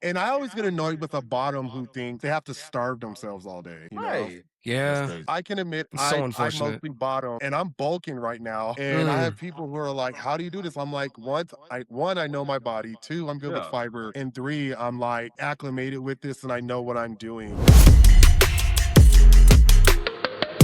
And I always get annoyed with a bottom who think they have to starve themselves all day, you know? Right. That's Yeah, crazy. I can admit it's so I unfortunate. mostly bottom and I'm bulking right now. And I Mm. have people who are like, how do you do this? I'm like, one, I know my body. Two, I'm good with Yeah. fiber. And three, I'm like acclimated with this and I know what I'm doing.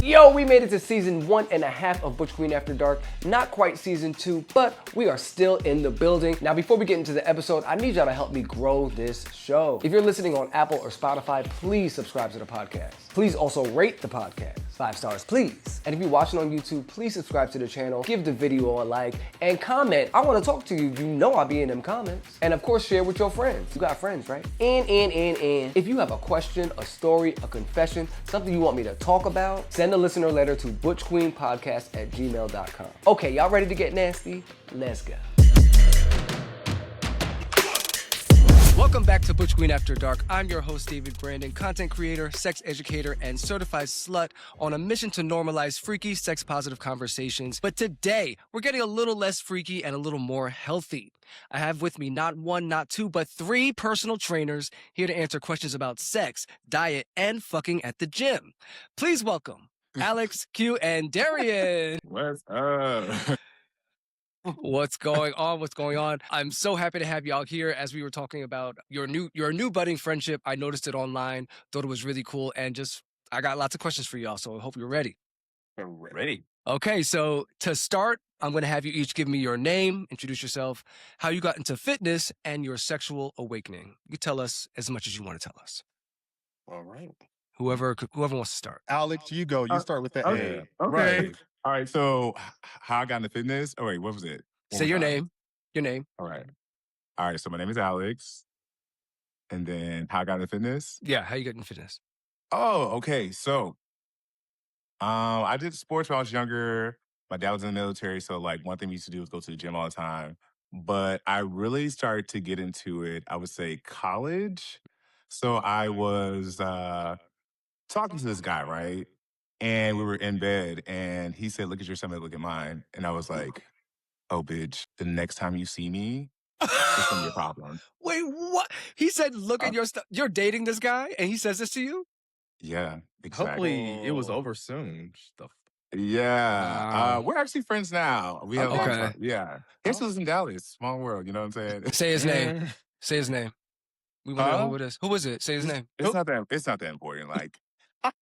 Yo, we made it to season 1.5 of Butch Queen After Dark. Not quite season 2, but we are still in the building. Now, before we get into the episode, I need y'all to help me grow this show. If you're listening on Apple or Spotify, please subscribe to the podcast. Please also rate the podcast. 5 stars, please. And if you're watching on YouTube, please subscribe to the channel, give the video a like, and comment. I want to talk to you. You know I'll be in them comments. And of course, share with your friends. You got friends, right? And. If you have a question, a story, a confession, something you want me to talk about, send a listener letter to butchqueenpodcast@gmail.com. Okay, y'all ready to get nasty? Let's go. Welcome back to Butch Queen After Dark. I'm your host, David Brandon, content creator, sex educator, and certified slut on a mission to normalize freaky, sex-positive conversations. But today, we're getting a little less freaky and a little more healthy. I have with me not one, not two, but 3 personal trainers here to answer questions about sex, diet, and fucking at the gym. Please welcome Alex, Q, and Darrien. What's up? What's going on? What's going on? I'm so happy to have y'all here as we were talking about your new budding friendship. I noticed it online, thought it was really cool, and just I got lots of questions for y'all, so I hope you're ready. Ready. Okay, so to start, I'm going to have you each give me your name, introduce yourself, how you got into fitness, and your sexual awakening. You tell us as much as you want to tell us. All right. Whoever wants to start. Alex, you go. You start with the Okay. A. Okay. Right. All right. So, how I got into fitness? Oh wait, what was it? One Say more your time. name. Your name. All right. All right. So my name is Alex, and then how I got into fitness? Yeah, how you got into fitness. Oh, okay. So, I did sports when I was younger. My dad was in the military, so like one thing we used to do was go to the gym all the time. But I really started to get into it, I would say college. So I was talking to this guy, right? And we were in bed and he said, look at your stomach, look at mine. And I was like, oh, bitch, the next time you see me, it's gonna be a problem. Wait, what? He said, look Uh, at your stuff. You're dating this guy, and he says this to you? yeah, exactly. Hopefully it was Oh. over soon. Stuff. Yeah. Wow. We're actually friends now. We have a lot of Okay. fun. Yeah. He actually lives in Dallas. Small world, you know what I'm saying? Say his name. Mm. Say his name. We want to know Huh? who it is. Who is it? Say his name. It's not that important. Like,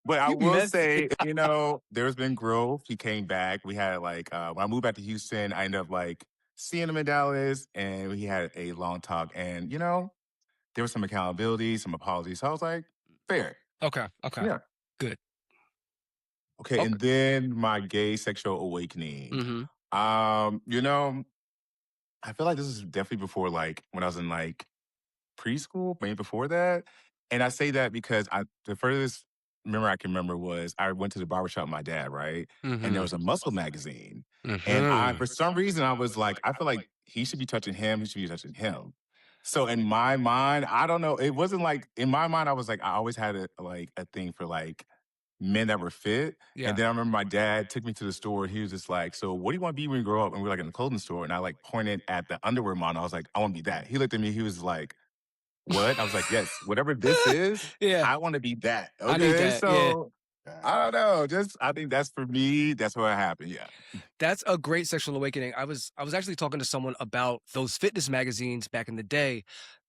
but I You will messy. say, you know, there's been growth. He came back. We had like when I moved back to Houston, I ended up like seeing him in Dallas and we had a long talk. And, you know, there was some accountability, some apologies. So I was like, fair. Okay. Yeah. Good. Okay. Okay. And then my gay sexual awakening. You know, I feel like this is definitely before like when I was in like preschool, maybe before that. And I say that because the furthest memory I can remember was I went to the barbershop with my dad, right? And there was a muscle magazine. And for some reason, I was like, I feel like he should be touching him, he should be touching him. So in my mind, I don't know, it wasn't like, in my mind, I was like, I always had a thing for like men that were fit. Yeah. And then I remember my dad took me to the store. He was just like, so what do you want to be when you grow up? And we were like in the clothing store. And I like pointed at the underwear model. I was like, I want to be that. He looked at me. He was like, what? I was like, yes, whatever this is, Yeah. I want to be that. Okay. I need that, So I don't know. I think that's for me. That's what happened. Yeah. That's a great sexual awakening. I was actually talking to someone about those fitness magazines back in the day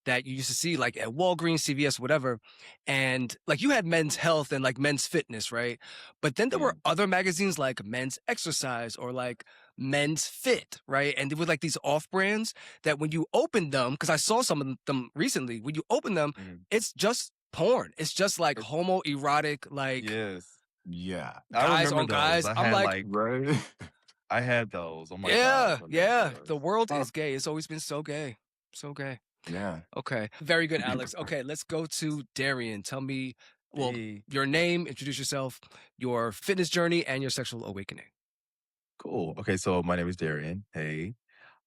that you used to see like at Walgreens, CVS, whatever. And like you had Men's Health and like Men's Fitness, right? But then there were other magazines like Men's Exercise or like Men's Fit, right? And they were like these off brands that when you open them, because I saw some of them recently, when you open them, it's just porn. It's just like homoerotic, like Yes. Yeah. I guys remember on guys. those. I I'm had like, Right. I had those. Oh my yeah, God. I yeah. remember The those. world is gay. It's always been so gay. So gay. Yeah. Okay. Very good, Alex. Okay, let's go to Darrien. Tell me, well, Hey. your name, introduce yourself, your fitness journey, and your sexual awakening. Cool. Okay, so my name is Darrien. Hey.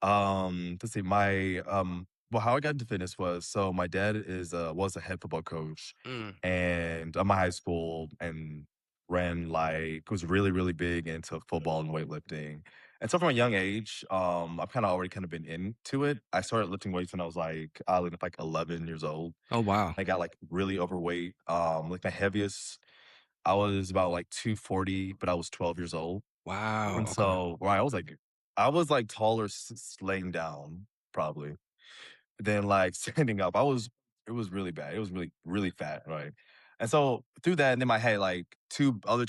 Let's see. Well, how I got into fitness was so my dad was a head football coach and at my high school and was really, really big into football and weightlifting. And so from a young age, I've kind of already kind of been into it. I started lifting weights when I was like, I was like 11 years old. Oh, wow. I got like really overweight. Like my heaviest, I was about like 240, but I was 12 years old. Wow. And Okay. so, well, I was like taller laying down probably than like standing up. It was really bad. It was really, really fat, right? And so through that, and then I had like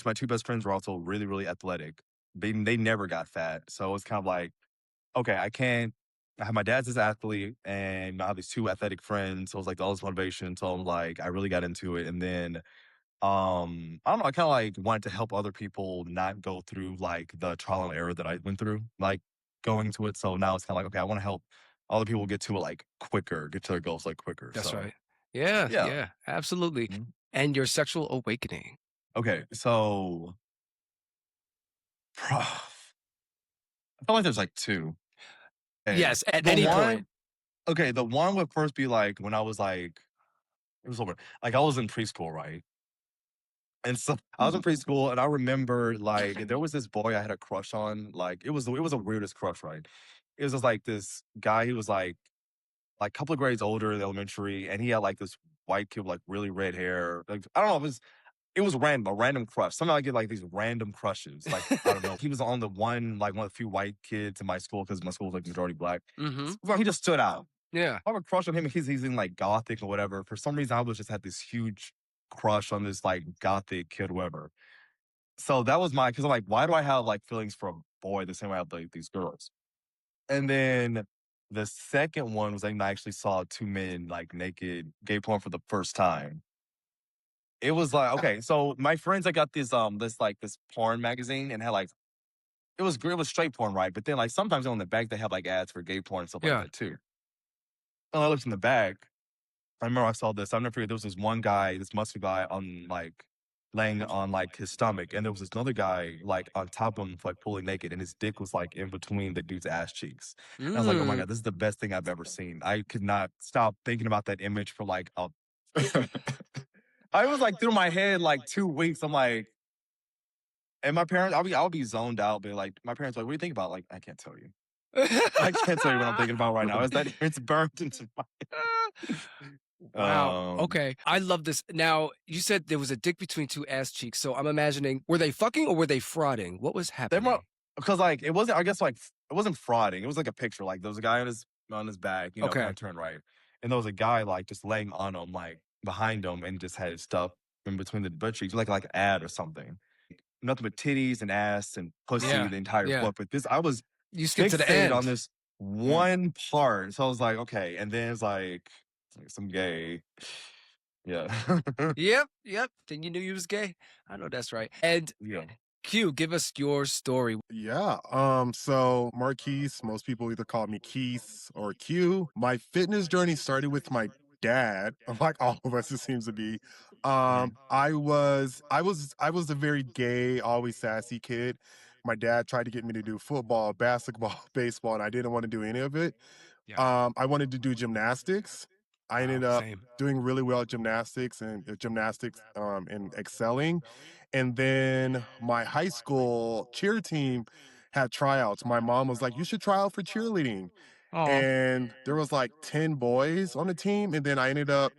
my two best friends were also really, really athletic. They never got fat. So it's kind of like, okay, I have my dad's this athlete and I have these two athletic friends. So it was like all this motivation. So I'm like, I really got into it. And then I don't know, I kind of like wanted to help other people not go through like the trial and error that I went through, like going to it. So now it's kind of like, okay, I want to help other people get to it like quicker, get to their goals like quicker. That's So right. Yeah. yeah. Yeah. Absolutely. Mhm. And your sexual awakening. Okay, so I feel like there's like two. Okay. Yes. At The any one, point. okay, the one would first be like when I was like, it was over, like I was in preschool, right? And so I was in preschool, and I remember like there was this boy I had a crush on. Like it was a weirdest crush, right? It was just like this guy. He was like a couple of grades older in elementary, and he had like this white kid with like really red hair. Like I don't know, it was random, a random crush. Somehow I get like these random crushes. Like I don't know. He was on the one of the few white kids in my school because my school was like majority black. Mm-hmm. So he just stood out. Yeah. I have a crush on him. He's in like gothic or whatever. For some reason, I was just had this huge crush on this like gothic kid, whatever. So that was because I'm like, why do I have like feelings for a boy the same way I have like these girls? And then the second one was like I actually saw two men like naked gay porn for the first time. It was like, okay, so my friends, I got this porn magazine and had like it was great, it was straight porn, right? But then like sometimes on the back they have like ads for gay porn and stuff like Yeah. that too. And I looked in the back. I remember I saw this. I'll never forget. There was this one guy, this muscular guy, on like laying on like his stomach, and there was this another guy like on top of him, like fully naked, and his dick was like in between the dude's ass cheeks. And I was like, oh my Mm. god, this is the best thing I've ever seen. I could not stop thinking about that image for like a. I was like through my head like 2 weeks. I'm like, and my parents, I'll be zoned out, but like my parents, like, what do you think about? Like, I can't tell you. I can't tell you what I'm thinking about right now. Is that it's burnt into my. Wow. Okay. I love this. Now, you said there was a dick between two ass cheeks. So I'm imagining, were they fucking or were they frauding? What was They happening? were because like it wasn't. I guess like it wasn't frauding. It was like a picture. Like there was a guy on his back, you know, Okay. kind of turned right, and there was a guy like just laying on him, like behind him, and just had his stuff in between the butt cheeks, like an ad or something. Nothing but titties and ass and pussy Yeah. the entire Yeah. foot. But this, I was You skipped to the fixated end. on this one part. So I was like, okay, and then it's like some gay. Yeah. Yep. Then you knew you was gay. I know that's right. And Yeah. Q, give us your story. Yeah. So Marquise, most people either call me Keith or Q. My fitness journey started with my dad, like all of us, it seems to be. I was a very gay, always sassy kid. My dad tried to get me to do football, basketball, baseball, and I didn't want to do any of it. Yeah. I wanted to do gymnastics. I ended Wow. up Same. doing really well at gymnastics and excelling. And then my high school cheer team had tryouts. My mom was like, "You should try out for cheerleading." Oh. And there was like 10 boys on the team. And then I ended up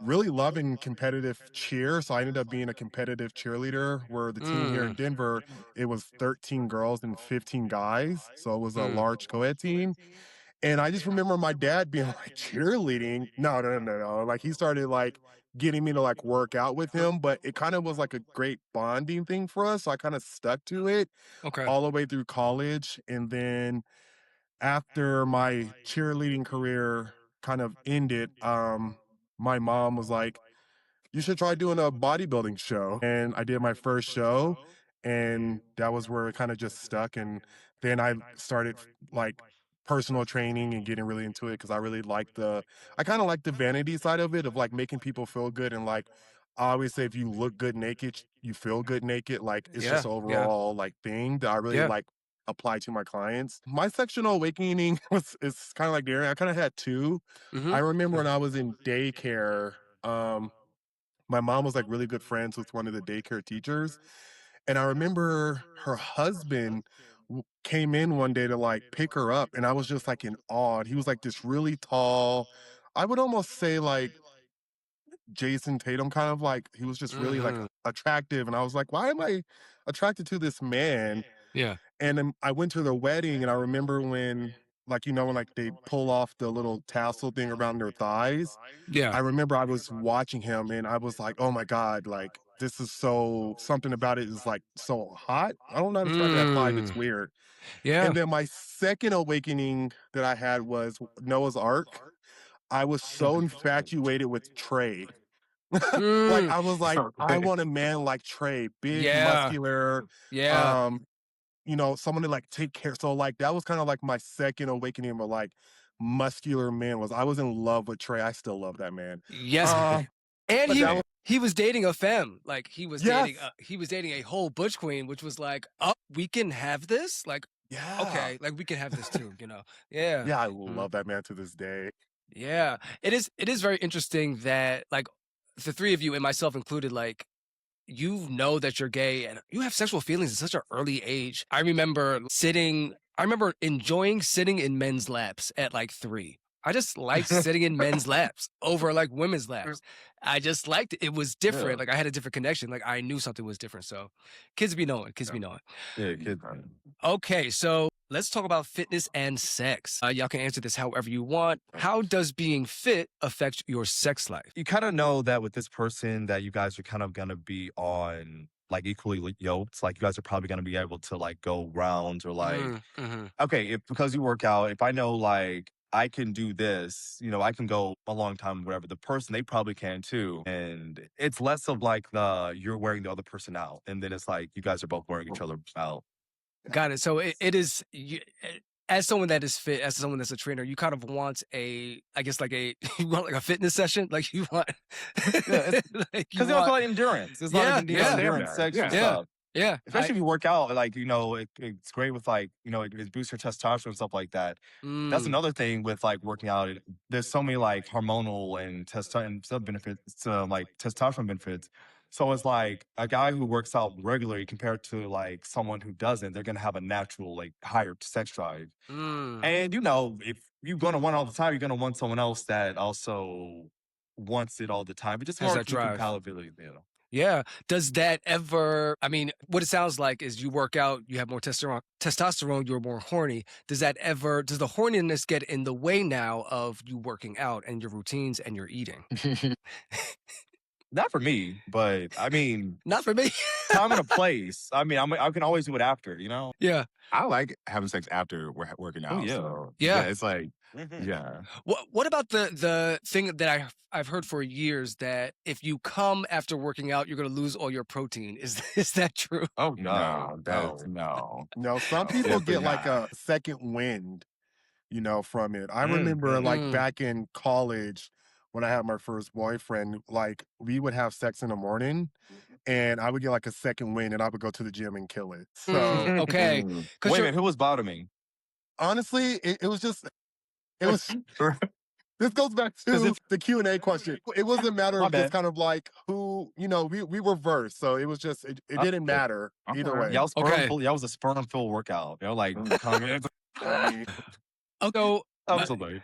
really loving competitive cheer. So I ended up being a competitive cheerleader where the team here in Mm. Denver, it was 13 girls and 15 guys. So it was a Mm. large co-ed team. And I just remember my dad being like, cheerleading? No, no, no, no, no. Like he started like getting me to like work out with him, but it kind of was like a great bonding thing for us. So I kind of stuck to it Okay. all the way through college. And then after my cheerleading career kind of ended, my mom was like, you should try doing a bodybuilding show. And I did my first show, and that was where it kind of just stuck. And then I started like personal training and getting really into it because I kind of like the vanity side of it, of like making people feel good. And like, I always say, if you look good naked, you feel good naked. Like, it's Yeah. just an Yeah. overall like thing that I really Yeah. like apply to my clients. My sexual awakening is kind of like Darren. I kind of had two. Mm-hmm. I remember when I was in daycare, my mom was like really good friends with one of the daycare teachers. And I remember her husband came in one day to like pick her up, and I was just like in awe. He was like this really tall, I would almost say like Jason Tatum, kind of like he was just really like attractive. And I was like, why am I attracted to this man? Yeah. And then I went to the wedding, and I remember when, like, you know, when like they pull off the little tassel thing around their thighs. Yeah. I remember I was watching him, and I was like, oh my God, like this is so, something about it is like so hot. I don't know how to describe it at 5. It's weird. Yeah. And then my second awakening that I had was Noah's Ark. I was so infatuated with Trey. Like I was like, I want a man like Trey, big, Yeah. muscular, Yeah. you know, someone to like take care. So like that was kind of like my second awakening of like muscular man. Was I was in love with Trey. I still love that man. Yes. And but that was, he was dating a femme. Like he was yes, dating a whole Butch Queen, which was like, oh, we can have this? Like, yeah, okay, like we can have this too, you know? Yeah. yeah. I love that man to this day. Yeah. It is very interesting that like the three of you and myself included, like you know that you're gay and you have sexual feelings at such an early age. I remember enjoying sitting in men's laps at like 3. I just liked sitting in men's laps over like women's laps. I just liked it. It was different. Yeah. Like I had a different connection. Like I knew something was different. So kids be knowing. Yeah, kids. Okay, so let's talk about fitness and sex. Y'all can answer this however you want. How does being fit affect your sex life? You kind of know that with this person that you guys are kind of going to be on like equally yoked. Like you guys are probably going to be able to like go rounds or like, okay, because you work out, if I know like I can do this, you know, I can go a long time, whatever. The person, they probably can too. And it's less of like you're wearing the other person out. And then it's like you guys are both wearing each other out. Got it. So it is, as someone that is fit, as someone that's a trainer, you kind of want you want like a fitness session. Like you want, because it's also like endurance. It's like endurance, sex and stuff. Yeah. Especially if you work out, like, you know, it's great with like, you know, it boosts your testosterone and stuff like that. That's another thing with like working out. There's so many like hormonal and testosterone benefits, like testosterone benefits. So it's like a guy who works out regularly compared to like someone who doesn't, they're going to have a natural, like higher sex drive. And, you know, if you're going to want it all the time, you're going to want someone else that also wants it all the time. But just more compatibility, you know. Yeah. Does that ever, I mean, what it sounds like is you work out, you have more testosterone, you're more horny. Does the horniness get in the way now of you working out and your routines and your eating? Not for me, but I mean, not for me. Time and a place. I mean, I can always do it after, you know? Yeah. I like having sex after we're working out. Oh, yeah. So, yeah. It's like, yeah. What about the thing that I've heard for years that if you come after working out, you're going to lose all your protein? Is that true? Oh no, no. Some people get like a second wind, you know, from it. I remember like back in college when I had my first boyfriend, like we would have sex in the morning and I would get like a second wind and I would go to the gym and kill it. So okay. Wait a minute, who was bottoming? Honestly, it was this goes back to the Q&A question. It was a matter of just kind of like who, you know, we were versed. So it was just, it didn't matter either way. Y'all was a sperm-filled workout. You know, like, absolutely.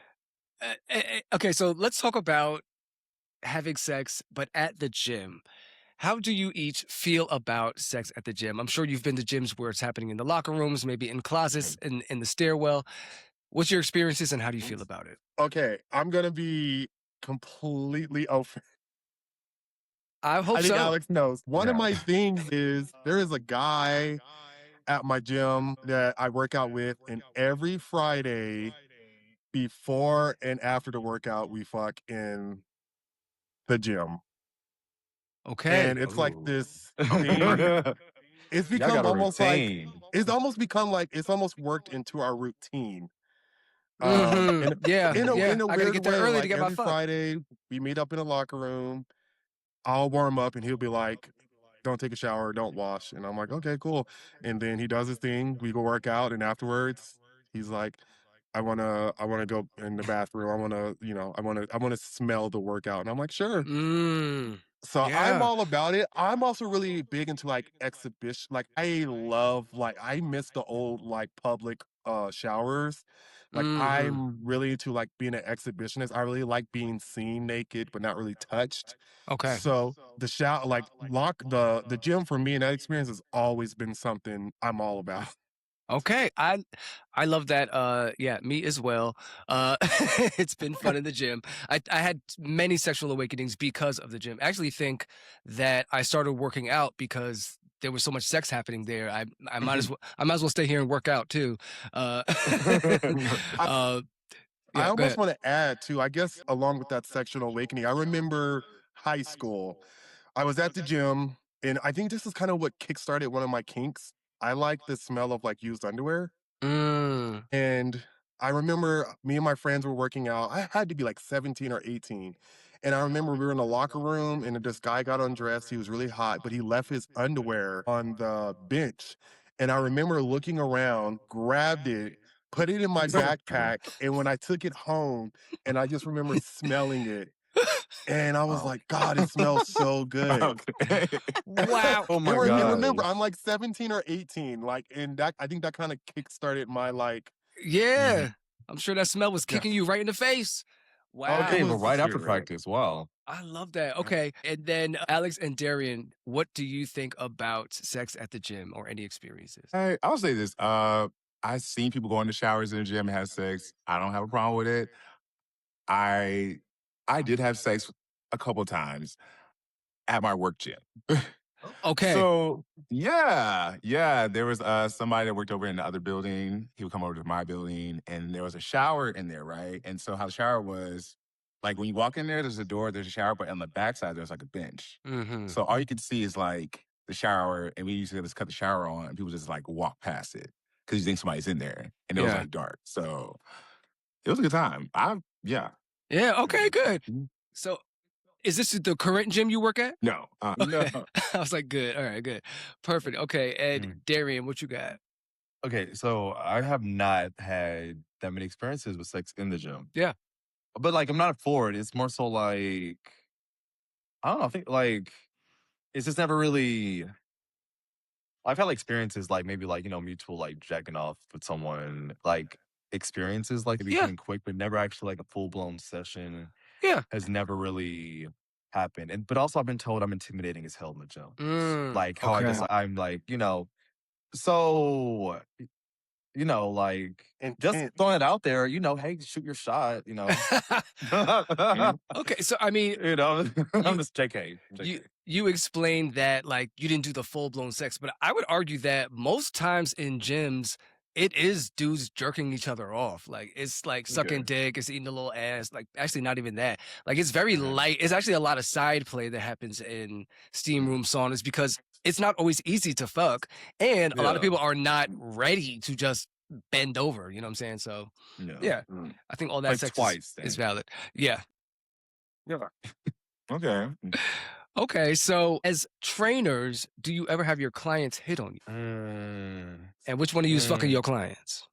Okay, so let's talk about having sex, but at the gym. How do you each feel about sex at the gym? I'm sure you've been to gyms where it's happening in the locker rooms, maybe in closets, in the stairwell. What's your experiences and how do you feel about it? Okay, I'm going to be completely open. I hope I think so. Alex knows. One of my things is there is a guy at my gym that I work out with, and every Friday before and after the workout, we fuck in the gym. Okay. And it's like this thing. It's become almost like, it's almost worked into our routine. In a weird way, like every Friday, we meet up in the locker room. I'll warm up and he'll be like, don't take a shower, don't wash. And I'm like, okay, cool. And then he does his thing. We go work out. And afterwards, he's like, I wanna go in the bathroom. I wanna smell the workout. And I'm like, sure. So I'm Yeah. all about it. I'm also really big into like exhibition. Like I love like I miss the old like public showers. Like Mm-hmm. I'm really into like being an exhibitionist. I really like being seen naked but not really touched. Okay. So the shower like lock the gym for me and that experience has always been something I'm all about. Okay. I love that. Yeah, me as well. It's been fun in the gym. I had many sexual awakenings because of the gym. I actually think that I started working out because there was so much sex happening there. I might as well stay here and work out too. Uh, I, uh, I yeah, go almost ahead. want to add too, I guess along with that sexual awakening, I remember high school. I was at the gym, and I think this is kind of what kickstarted one of my kinks. I like the smell of like used underwear. Mm, And I remember me and my friends were working out. I had to be like 17 or 18. And I remember we were in the locker room and this guy got undressed. He was really hot, but he left his underwear on the bench. And I remember looking around, grabbed it, put it in my backpack. And when I took it home, and I just remember smelling it. And I was Oh. like, God, it smells so good. Okay. wow. Oh my And remember, I'm gosh. like 17 or 18. Like, and that I think that kind of kickstarted my like, Yeah. I'm sure that smell was kicking yes. you right in the face. Oh, it Okay, Wow. but right was after practice. Wow. I love that. Okay. And then Alex and Darrien, what do you think about sex at the gym or any experiences? I'll say this. I've seen people go in the showers in the gym and have sex. I don't have a problem with it. I I did have sex a couple times at my work gym. Okay. So yeah. There was somebody that worked over in the other building. He would come over to my building, and there was a shower in there, right? And so how the shower was, like when you walk in there, there's a door, there's a shower, but on the backside there's like a bench. Mm-hmm. So all you could see is like the shower, and we usually just cut the shower on, and people just like walk past it because you think somebody's in there, and it was Yeah. like dark. So it was a good time. Yeah. Yeah. Okay, good. Mhm. So is this the current gym you work at? No. Okay. I was like, good. All right, good. Perfect. Okay. And Mm. Darrien, what you got? Okay, so I have not had that many experiences with sex in the gym. Yeah. But like I'm not for it. It's more so like I don't know, I think like it's just never really I've had like experiences like maybe like, mutual like jacking off with someone, like experiences like Yeah. becoming quick, but never actually like a full blown session Yeah. has never really happened. And but also I've been told I'm intimidating as hell in the gym. Like how I Okay. guess I'm like, so like just intense. throwing it out there, hey, shoot your shot, Okay. So I mean, I'm just JK. you explained that like you didn't do the full blown sex, but I would argue that most times in gyms, it is dudes jerking each other off. Like it's like sucking dick, it's eating a little ass. Like actually not even that. Like it's very light. It's actually a lot of side play that happens in steam room saunas because it's not always easy to fuck. And a lot of Yeah. people are not ready to just bend over. You know what I'm saying? So yeah, I think all that Like sex twice, is then. valid. Yeah. Yeah. Okay. Okay, so as trainers, do you ever have your clients hit on you? And which one of you is fucking your clients?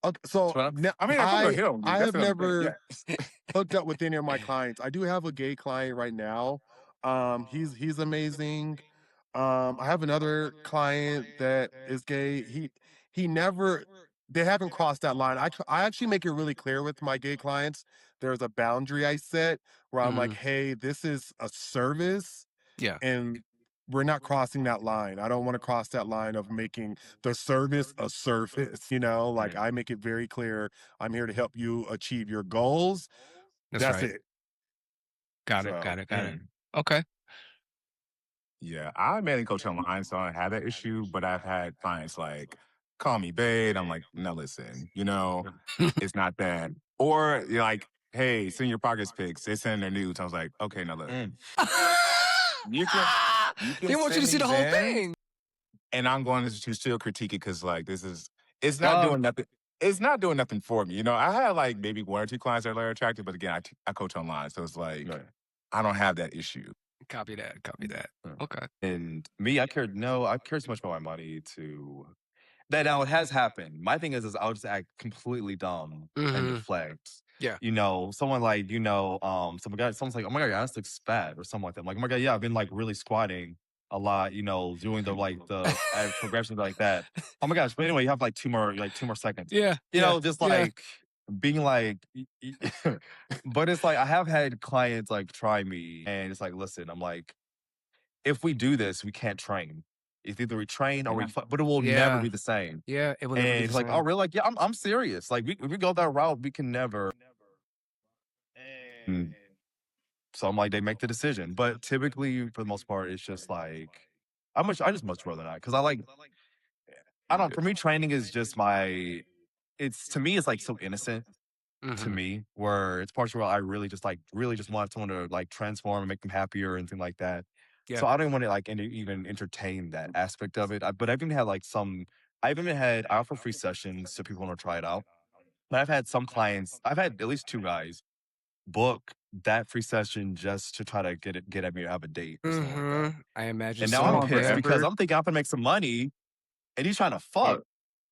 Okay, so So now, I mean, I hit on you. I That's have what I'm saying. never Yeah. hooked up with any of my clients. I do have a gay client right now. He's amazing. I have another client that is gay. He never they haven't crossed that line. I actually make it really clear with my gay clients. There's a boundary I set where I'm like, hey, this is a service, Yeah. and we're not crossing that line. I don't want to cross that line of making the service a service, like I make it very clear I'm here to help you achieve your goals. That's That's right. it. Got it. So, Got it. Got it. Okay. yeah, I mainly coach online, so I don't have that issue, but I've had clients like call me babe. I'm like, no, listen, it's not that. Or you're like, hey, send your progress pics. They send their nudes. I was like, okay, now look. You can They want you to send see the these whole in, thing. and I'm going to still critique it because like it's not doing nothing. It's not doing nothing for me. I had like maybe one or two clients that are very attractive, but again, I coach online, so it's like I don't have that issue. Copy that. Copy that. Okay. And me, I care so much about my money that now it has happened. My thing is I'll just act completely dumb and deflect. Yeah. You know, someone like, someone's like, oh my God, your ass looks fat or something like that. I'm like, oh my God, yeah, I've been like really squatting a lot, doing the progressions like that. Oh my gosh. But anyway, you have like two more seconds. Yeah. Just Yeah. like being like, but it's like, I have had clients like try me and it's like, listen, I'm like, if we do this, we can't train. It's either we train or but it will never be the same. Yeah. It will never be And the it's like, same. oh, really? Like, yeah, I'm serious. Like, if we go that route, we can never. And so I'm like, they make the decision. But typically, for the most part, it's just like, I just much rather not. Because I don't, for me, training is just to me, it's like so innocent to me, where it's partially where I really just want someone to like transform and make them happier and things like that. Yeah. So I don't want to like even entertain that aspect of it. But I've even had I offer free sessions so people want to try it out. But I've had some clients, I've had at least 2 guys book that free session just to try to get at me to have a date or something like that. I imagine And now so. I'm pissed Yeah. because I'm thinking I'm gonna make some money and he's trying to fuck.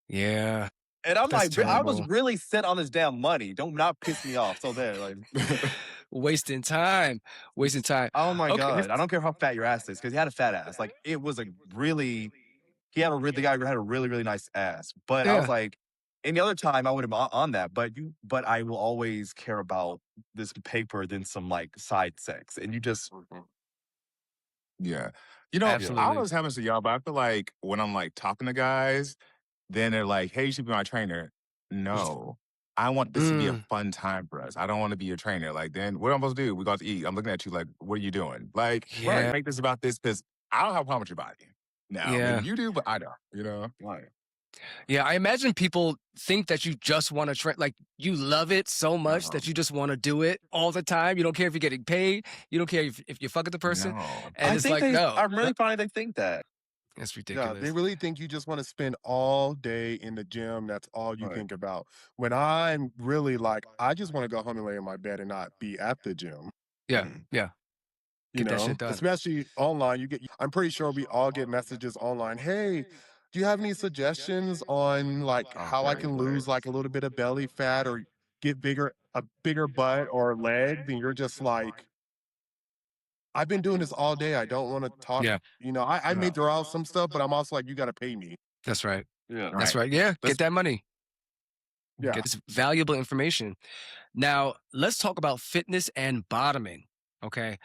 Yeah. And I'm That's like, I was terrible. really set on this damn money. Don't not piss me off. So there, like Wasting time. Wasting time. oh my Okay. God. I don't care how fat your ass is, because he had a fat ass. Like it was the guy had a really, really nice ass. But I was Yeah. like, any other time I would have on that, but I will always care about this paper than some like side sex. And you just Yeah. I Absolutely. don't know what's happens to y'all, but I feel like when I'm like talking to guys, then they're like, hey, you should be my trainer. No. I want this to be a fun time for us. I don't want to be your trainer. Like, then what am I supposed to do? We got to eat. I'm looking at you like, what are you doing? Like, Yeah. make this about this because I don't have a problem with your body. Now, Yeah. maybe you do, but I don't, Like, Yeah, I imagine people think that you just want to train, like you love it so much that you just want to do it all the time. You don't care if you're getting paid. You don't care if you're fucking the person. no. And it's like, no, I'm really finding they think that. it's Yeah, ridiculous. they really think you just want to spend all day in the gym. That's all you think about. When I'm really like, I just want to go home and lay in my bed and not be at the gym. Yeah, yeah. You Get that know, shit done. especially online. I'm pretty sure we all get messages online. Hey, do you have any suggestions on like how I can lose like a little bit of belly fat or get a bigger butt or legs? And you're just like, I've been doing this all day. I don't want to talk. Yeah, I may throw out some stuff, but I'm also like, you got to pay me. that's right. Yeah. That's right. Yeah, get that money. Yeah. Get this valuable information. Now, let's talk about fitness and bottoming. Okay.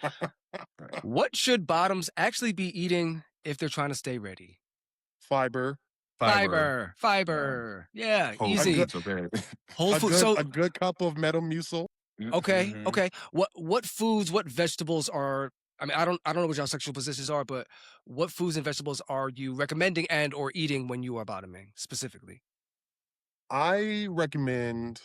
What should bottoms actually be eating if they're trying to stay ready? Fiber. Fiber. Yeah, Whole easy. foods, okay. Whole food. A good cup of Metamucil. Okay. What foods, what vegetables are, I mean, I don't know what your sexual positions are, but what foods and vegetables are you recommending and or eating when you are bottoming specifically? I recommend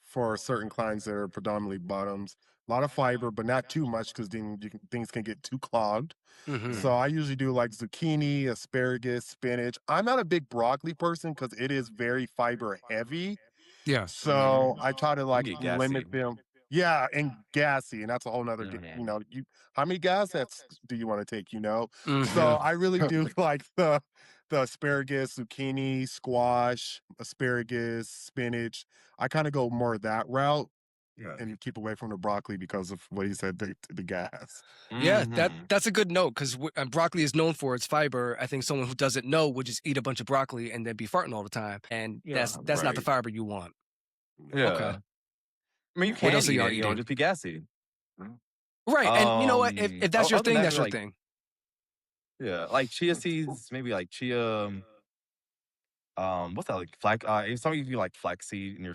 for certain clients that are predominantly bottoms, a lot of fiber, but not too much because then things can get too clogged. So I usually do like zucchini, asparagus, spinach. I'm not a big broccoli person because it is very fiber heavy. Yeah. So I try to like get gassy. limit them. Yeah, and gassy, and that's a whole nother. How many gas sets do you want to take? So I really do like the asparagus, zucchini, squash, asparagus, spinach. I kind of go more that route and keep away from the broccoli because of what he said, the gas. Yeah, that's a good note because broccoli is known for its fiber. I think someone who doesn't know would just eat a bunch of broccoli and then be farting all the time, and that's not the fiber you want. Yeah. Okay. I mean, you can't else are eat y'all it, eating? just be gassy. Right, and you know what? If that's your other than thing, that, that's your like, thing. Yeah, like chia seeds, maybe like chia. What's that like? Some of you do like flaxseed in your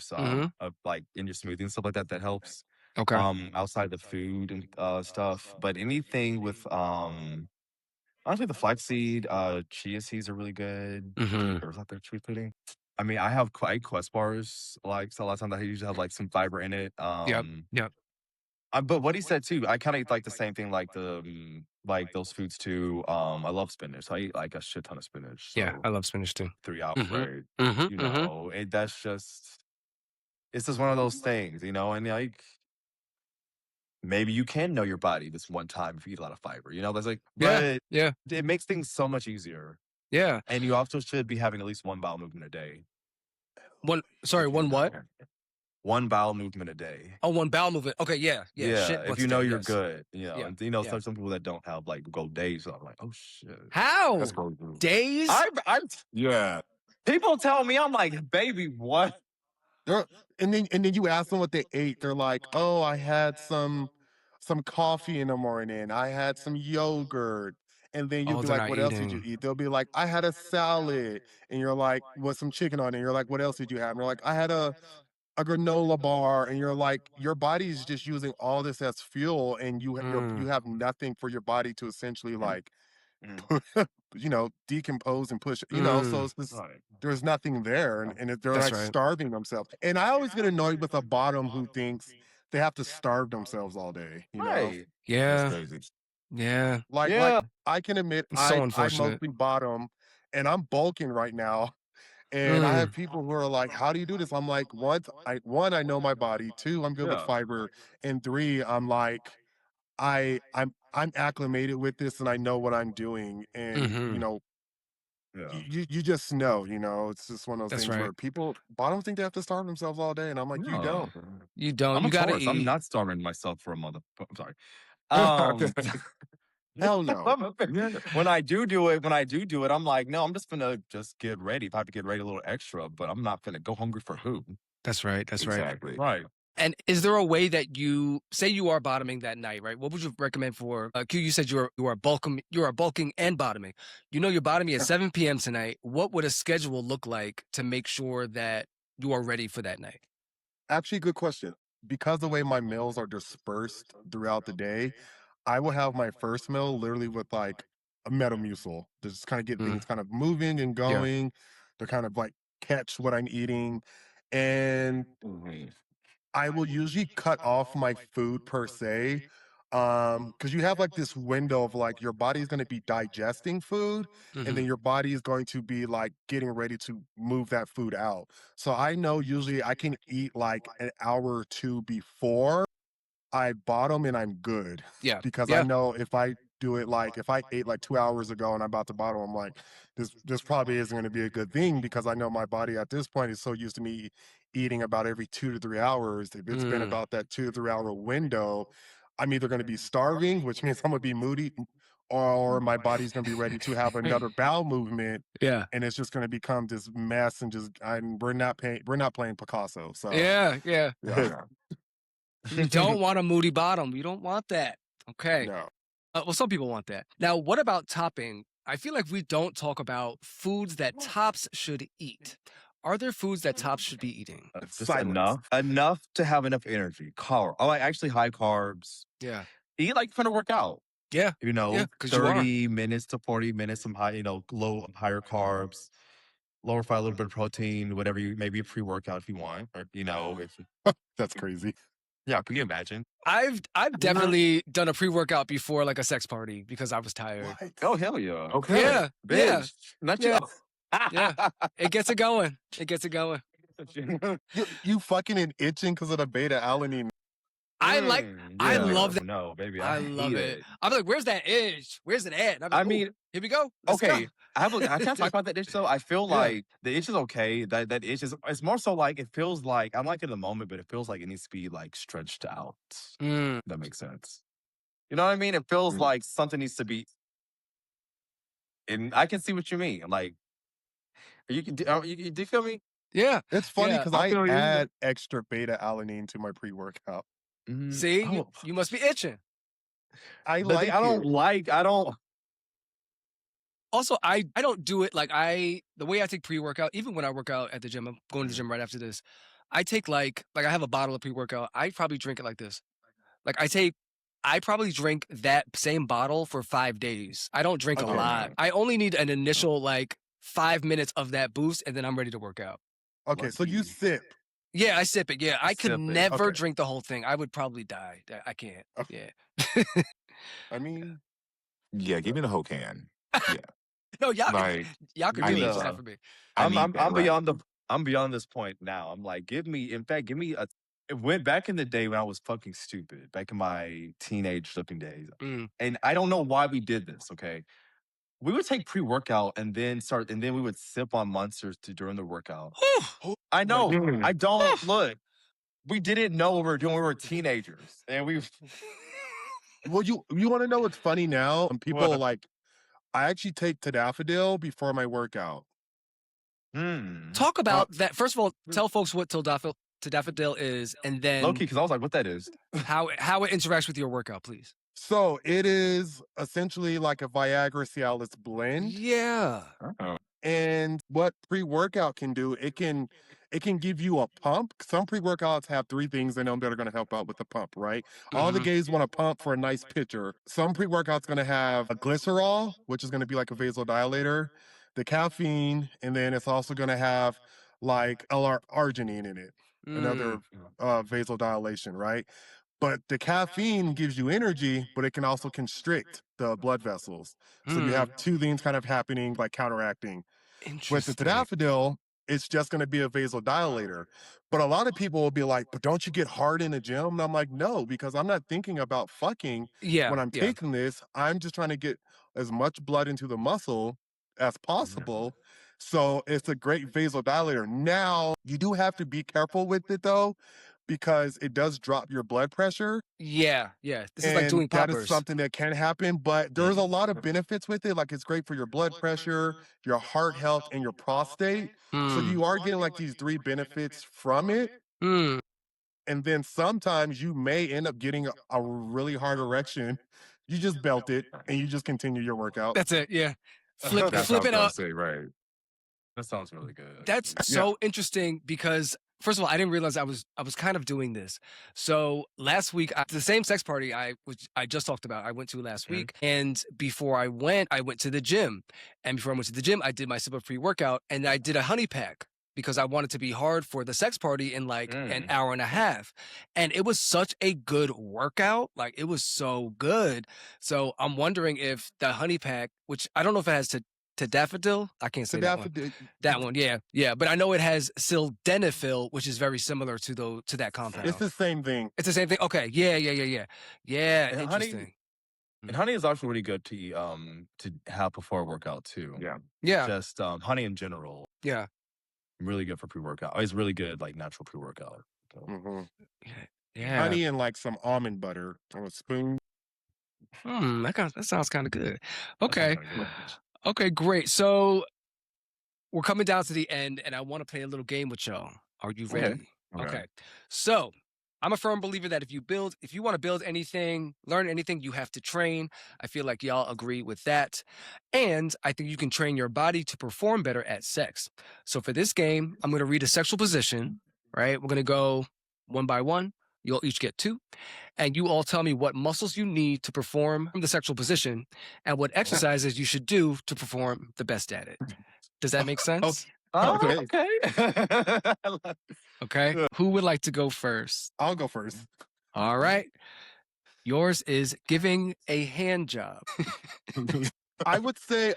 like in your smoothie and stuff like that. That helps. Okay. Outside the food and stuff, but anything with honestly the flaxseed, chia seeds are really good. Or is that their truth pudding? I mean, I have Quest bars. Like, so a lot of times I usually have like some fiber in it. Yep. But what he said too, I kind of eat like the same thing, like like those foods too. I love spinach, so I eat like a shit ton of spinach. Yeah, So I love spinach too. 3 hours, right? That's just, it's just one of those things, and like maybe you can know your body this one time if you eat a lot of fiber. That's like, but Yeah. it makes things so much easier. Yeah. And you also should be having at least one bowel movement a day. One what? one bowel movement a day. Oh, one bowel movement. Okay, yeah. Shit if once you a know day, you're yes. good, Yeah, and some people that don't have like go days. So I'm like, oh shit. How? That's crazy. Days? Yeah. People tell me, I'm like, baby, what? And then you ask them what they ate. They're like, oh, I had some coffee in the morning. I had some yogurt. And then you'll Oh, be they're like, not what else did you eating. eat? They'll be like, I had a salad. And you're like, with some chicken on it. And you're like, what else did you have? And they're like, I had a granola bar. And you're like, your body's just using all this as fuel, and you have nothing for your body to essentially like decompose and push, so it's just, Right. there's nothing there, and they're That's like right. starving themselves. And I always get annoyed with a bottom who thinks they have to starve themselves all day, Right. That's Yeah. crazy. Yeah. like I can admit It's so I unfortunate. mostly bottom, and I'm bulking right now. And I have people who are like, how do you do this? I'm like, one, I know my body. Two, I'm good with Yeah. fiber. And three, I'm like, I'm acclimated with this, and I know what I'm doing. And Yeah. you just know, it's just one of those That's things right. where people bottom think they have to starve themselves all day, and I'm like, you don't. You don't. I'm You a gotta Taurus. I'm eat. not starving myself for a month. I'm sorry. Hell no. When I do it, I'm like, no, I'm just gonna get ready. If I have to get ready a little extra, but I'm not gonna go hungry for who. That's right. That's right. Exactly. Right. And is there a way that you say you are bottoming that night, right? What would you recommend for Q? You said you are bulking and bottoming. You're bottoming at 7 p.m. tonight. What would a schedule look like to make sure that you are ready for that night? Actually, good question. Because the way my meals are dispersed throughout the day, I will have my first meal literally with like a Metamucil to just kind of get things kind of moving and going, to kind of like catch what I'm eating. And I will usually cut off my food per se, because you have like this window of like your body's going to be digesting food, and then your body is going to be like getting ready to move that food out. So I know usually I can eat like an hour or two before I bottom, and I'm good. Yeah. Because I know if I do it, like if I ate like 2 hours ago and I'm about to bottom, I'm like, this probably isn't going to be a good thing, because I know my body at this point is so used to me eating about every 2 to 3 hours. If it's been about that 2 to 3 hour window, I'm either going to be starving, which means I'm going to be moody, or my body's going to be ready to have another bowel movement. Yeah. And it's just going to become this mess, and we're not playing Picasso. So Yeah. yeah. You don't want a moody bottom. You don't want that. Okay. No. Well, some people want that. Now, what about topping? I feel like we don't talk about foods that tops should eat. Are there foods that tops should be eating? Just Silence. enough to have enough energy. Actually high carbs. Yeah. Eat like you're gonna work out. Yeah. 'Cause you are. 30 minutes to 40 minutes, some high, higher carbs, lower fat, a little bit of protein, whatever maybe a pre-workout if you want, or That's crazy. yeah, can you imagine? I've definitely done a pre-workout before, like a sex party, because I was tired. Oh hell yeah. Okay. Yeah. Yeah. Bitch. Not Yeah. you. Yeah. It gets it going. You fucking and itching because of the beta alanine. I love that. No, baby, I love it. I'm like, where's that itch? Where's it at? And I'm like, here we go. Let's Okay, go. I can't talk about that itch though. I feel like the itch is okay. That itch is, it's more so like, it feels like I'm like in the moment, but it feels like it needs to be like stretched out. That makes sense. You know what I mean? It feels like something needs to be. And I can see what you mean. Like, do you feel me? Yeah. It's funny because I feel you. add extra beta alanine to my pre-workout. See, you must be itching. I don't. Also, I don't do it like the way I take pre-workout, even when I work out at the gym, I'm going to the gym right after this. I take like I have a bottle of pre-workout. I probably drink it like this. Like I probably drink that same bottle for 5 days. I don't drink a lot. I only need an initial like 5 minutes of that boost, and then I'm ready to work out. Okay, so you sip. Yeah, I sip it. Yeah, I could never Okay. drink the whole thing. I would probably die. I can't. Okay. Yeah. I mean, Yeah, give me the whole can. Yeah. No, y'all Like, y'all can I do need that that. for me. I'm beyond this point now. I'm like, give me a. It went back in the day when I was fucking stupid, back in my teenage looking days, and I don't know why we did this. Okay, we would take pre-workout and then we would sip on Monsters during the workout. I know. I don't look. we didn't know what we were doing. We were teenagers, and we. Well, you want to know what's funny now? People What? like, I actually take tadalafil before my workout. Talk about that. First of all, tell folks what tadalafil is, and then Low key, because I was like, "What that is?" how it interacts with your workout, please. So it is essentially like a Viagra Cialis blend. Yeah. Oh. And what pre-workout can do, it can give you a pump. Some pre-workouts have 3 things in them that are going to help out with the pump, right? All the gays want a pump for a nice picture. Some pre-workouts going to have a glycerol, which is going to be like a vasodilator, the caffeine, and then it's also going to have like L-arginine in it, another vasodilation, right? But the caffeine gives you energy, but it can also constrict the blood vessels. So you have 2 things kind of happening, like counteracting. With the Interesting. tadalafil, it's just going to be a vasodilator. But a lot of people will be like, but don't you get hard in the gym? And I'm like, no, because I'm not thinking about fucking when I'm taking this. I'm just trying to get as much blood into the muscle as possible. So it's a great vasodilator. Now, you do have to be careful with it though, because it does drop your blood pressure. Yeah. This is like doing That poppers. is something that can happen, but there's a lot of benefits with it. Like it's great for your blood pressure, your heart health, and your prostate. So you are getting like these 3 benefits from it. And then sometimes you may end up getting a really hard erection. You just belt it and you just continue your workout. That's it. Yeah. Flip That's what I it was gonna up. say, right? That sounds really good. That's so interesting because first of all, I didn't realize I was kind of doing this. So last week, the same sex party I just talked about, I went to last week, and before I went to the gym, and before I went to the gym, I did my simple pre-workout, and I did a honey pack because I wanted to be hard for the sex party in like an hour and a half, and it was such a good workout, like it was so good. So I'm wondering if the honey pack, which I don't know if it has tadalafil, I can't say that one. That one, yeah. But I know it has sildenafil, which is very similar to that compound. It's the same thing. It's the same thing. Okay, yeah. And Interesting. And honey is actually really good to eat, to have before a workout too. Yeah. Just honey in general. Yeah. Really good for pre-workout. It's really good, like natural pre-workout. So. Yeah. Honey and like some almond butter on a spoon. That sounds kind of good. Okay. Okay, great. So we're coming down to the end, and I want to play a little game with y'all. Are you ready? Okay. So I'm a firm believer that if you want to build anything, learn anything, you have to train. I feel like y'all agree with that. And I think you can train your body to perform better at sex. So for this game, I'm going to read a sexual position, right? We're going to go one by one. You'll each get 2. And you all tell me what muscles you need to perform the sexual position and what exercises you should do to perform the best at it. Does that make sense? Okay. Okay. Who would like to go first? I'll go first. All right. Yours is giving a hand job. I would say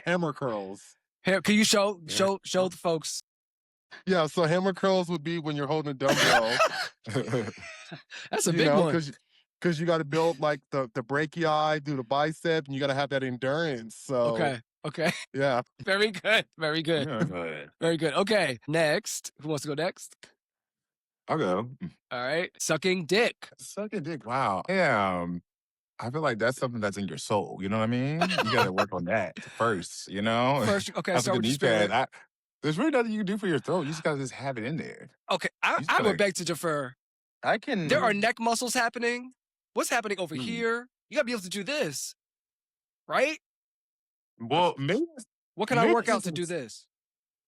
hammer curls. Here, can you show the folks? Yeah, so hammer curls would be when you're holding a dumbbell. That's a big one. Because you got to build like the brachii, do the bicep, and you got to have that endurance. So Okay. Yeah. Very good. Very good. Very good. Okay. Next. Who wants to go next? I'll go. All right. Sucking dick. Sucking dick. Wow. Damn. I feel like that's something that's in your soul. You know what I mean? You got to work on that first, you know? First, okay. That's So a we're good just knee pad. There's really nothing you can do for your throat. You just got to just have it in there. Okay. I would beg to defer. There are neck muscles happening. What's happening over here? You got to be able to do this. Right? Well, maybe. What can I work out to do this?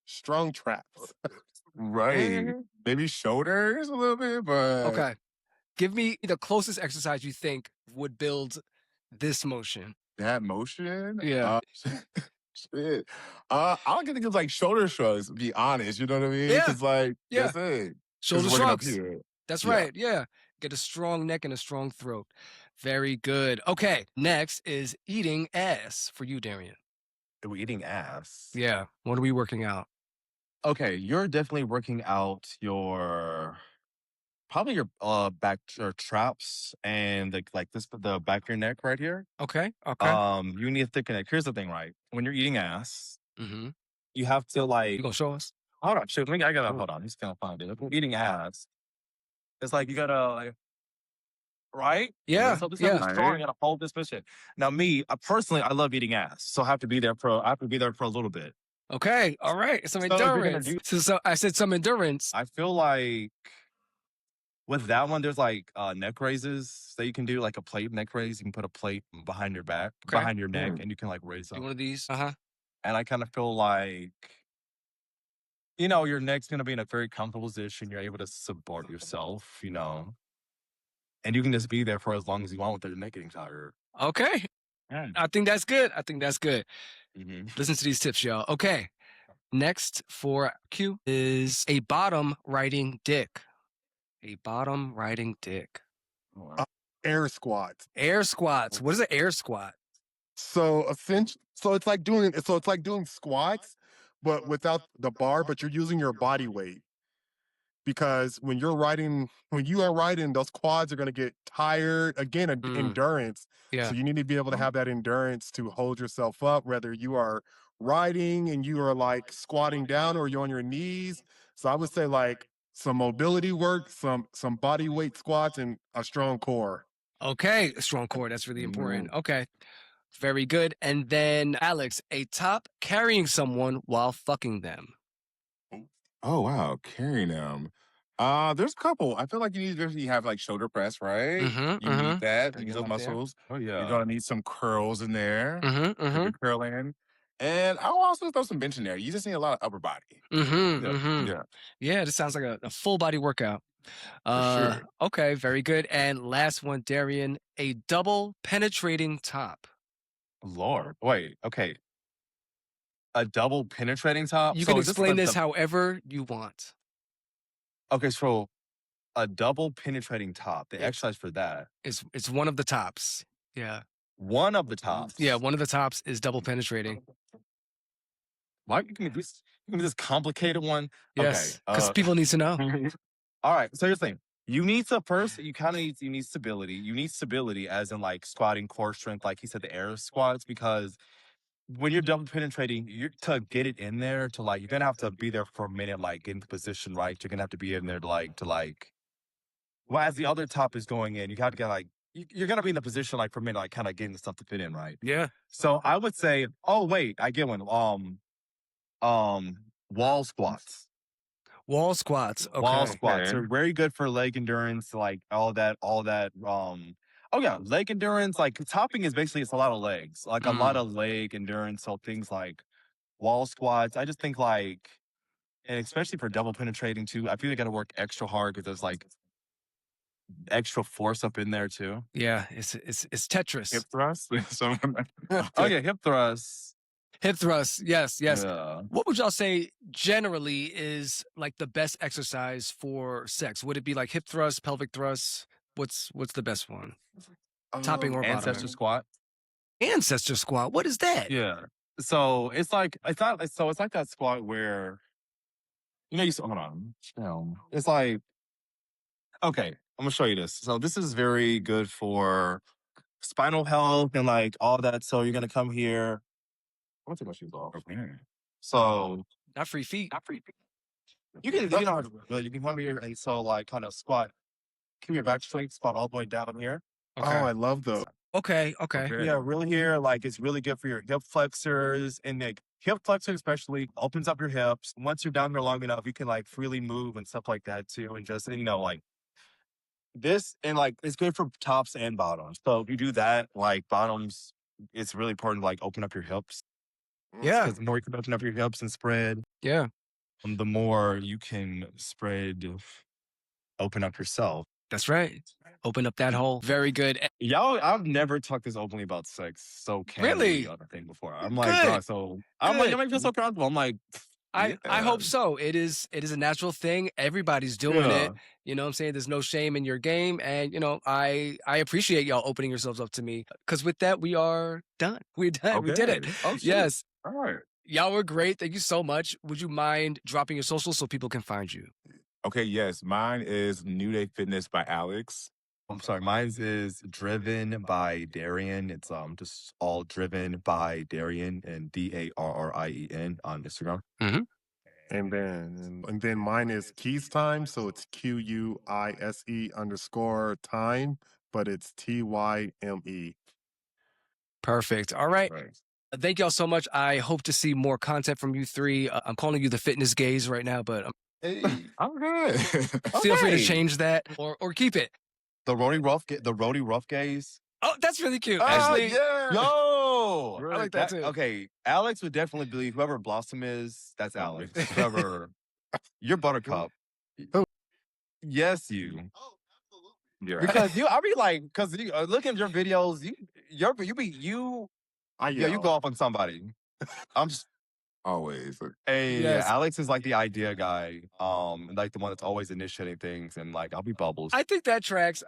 Strong traps. Right. Maybe shoulders a little bit, but. Okay. Give me the closest exercise you think would build this motion. That motion? Yeah. Shit. I'm gonna give like shoulder shrugs, to be honest. You know what I mean? Yeah. Because like, Yeah. that's it. Shoulder Just working up shrugs. here. That's Yeah. right. Yeah. Get a strong neck and a strong throat. Very good. Okay. Next is eating ass for you, Darrien. We're eating ass. Yeah. What are we working out? Okay, you're definitely working out probably your back or traps and the back of your neck right here. Okay. You need to thicken it. Here's the thing, right? When you're eating ass, Mm-hmm. you have to like. You gonna show us? Hold on, shoot. I gotta hold on. He's gonna find it. If we're eating ass, It's like you gotta like, right? Yeah, So this yeah. is strong. You gotta hold this position. Now, me, personally, I love eating ass, so I have to be there for a little bit. Okay, all right. Some So if you're gonna endurance. do, So I said some endurance. I feel like with that one, there's like neck raises that you can do, like a plate neck raise. You can put a plate behind your back, Okay. behind your neck, and you can like raise Do up. one of these. And I kind of feel like, you know, your neck's gonna be in a very comfortable position. You're able to support yourself, you know, and you can just be there for as long as you want with your neck getting tired. Okay. I think that's good. I think that's good. Mm-hmm. Listen to these tips, y'all. Okay. Next for Q is a bottom riding dick. A bottom riding dick. Air squats. Air squats. What is an air squat? So it's like doing squats, but without the bar, but you're using your body weight. Because when you are riding, those quads are going to get tired. Again, endurance. Yeah. So you need to be able to have that endurance to hold yourself up, whether you are riding and you are like squatting down or you're on your knees. So I would say like some mobility work, some body weight squats, and a strong core. Okay. A strong core. That's really important. Okay. Very good. And then Alex, a top carrying someone while fucking them. Oh wow, carrying them. There's a couple. I feel like you need to definitely have like shoulder press, right? You need that. You need those muscles. Oh yeah. You're gonna need some curls in there. Mm-hmm. If you're curling. And I'll also throw some bench in there. You just need a lot of upper body. Yeah. Yeah, this sounds like a full body workout. For sure. Okay, very good. And last one, Darrien, a double penetrating top. Lord. Wait, okay. A double penetrating top? You So can is explain the- this however you want. Okay, so a double penetrating top, the exercise for that. It's one of the tops. Yeah. One of the tops. Yeah, one of the tops is double penetrating. Why you give me this complicated one? Yes, Okay. because people need to know. All right. So here's the thing. You need to first, you kind of need, you need stability. You need stability as in like squatting, core strength, like he said, the air squats, because when you're double penetrating, to get it in there to like, you're going to have to be there for a minute, like get into position, right? You're going to have to be in there well, as the other top is going in, you have to get like, you're going to be in the position like for a minute, like kind of getting the stuff to fit in, right? Yeah. So I would say, oh, wait, I get one. Wall squats. Wall squats. Okay. Wall squats are very good for leg endurance, like all that. Oh yeah, leg endurance. Like topping is basically it's a lot of legs, like a lot of leg endurance. So things like wall squats. I just think like, and especially for double penetrating too, I feel you got to work extra hard because there's like extra force up in there too. Yeah, it's Tetris. Hip thrust. Oh yeah, hip thrusts. Hip thrusts. Yes. Yeah. What would y'all say generally is like the best exercise for sex? Would it be like hip thrusts, pelvic thrusts? What's the best one? Topping or Ancestor bottoming? squat. Ancestor squat. What is that? Yeah. So it's like it's like that squat where hold on. It's like okay, I'm gonna show you this. So this is very good for spinal health and like all that. So you're gonna come here. I'm gonna take my shoes off. Okay. So Not free feet. you can you can come here and so like kind of squat. Keep your back straight, squat all the way down here. Oh, I love those. Okay. Yeah, really here, like it's really good for your hip flexors and like hip flexor especially opens up your hips. Once you're down there long enough, you can like freely move and stuff like that too. And just like this and like it's good for tops and bottoms. So if you do that, like bottoms, it's really important to like open up your hips. Yeah. Because the more you can open up your hips and spread, Yeah. the more you can open up yourself. That's right. Open up that hole. Very good. Y'all, I've never talked this openly about sex so candidly Really? on a thing before. I'm like, Good. God, so I'm like, I feel so comfortable. I'm like, I hope so. It is a natural thing. Everybody's doing it. You know what I'm saying? There's no shame in your game. And, I appreciate y'all opening yourselves up to me. Because with that, we are done. We're done. Okay. We did it. Oh, shit. Yes. All right. Y'all were great. Thank you so much. Would you mind dropping your socials so people can find you? Okay, yes. Mine is New Day Fitness by Alex. I'm sorry, mine is Driven by Darrien. It's just all Driven by Darrien and Darrien on Instagram. And then mine is Keys Time, so it's QUISE_time, but it's TYME. Perfect. All right. Right. Thank y'all so much. I hope to see more content from you three. I'm calling you the fitness gays right now, but Hey, I'm good. feel free to okay. change that or keep it. The roadie rough gaze. Oh, that's really cute. Oh, Actually, yeah. Yo, I like that too. Okay, Alex would definitely believe whoever Blossom is. That's Alex. Whoever, you're Buttercup. Who? Yes, you. Yeah. Because you, I be like, because you look at your videos, you go off on somebody. I'm just, Always. hey, Yes. Alex is like the idea guy, like the one that's always initiating things, and like I'll be bubbles. I think that tracks.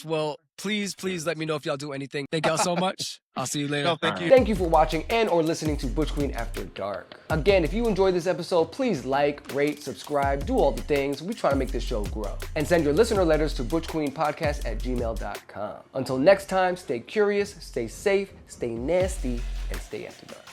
Well, please let me know if y'all do anything. Thank y'all so much. I'll see you later. No, thank you. Thank you for watching and or listening to Butch Queen After Dark. Again, if you enjoyed this episode, please like, rate, subscribe, do all the things. We try to make this show grow. And send your listener letters to butchqueenpodcast@gmail.com. Until next time, stay curious, stay safe, stay nasty, and stay after dark.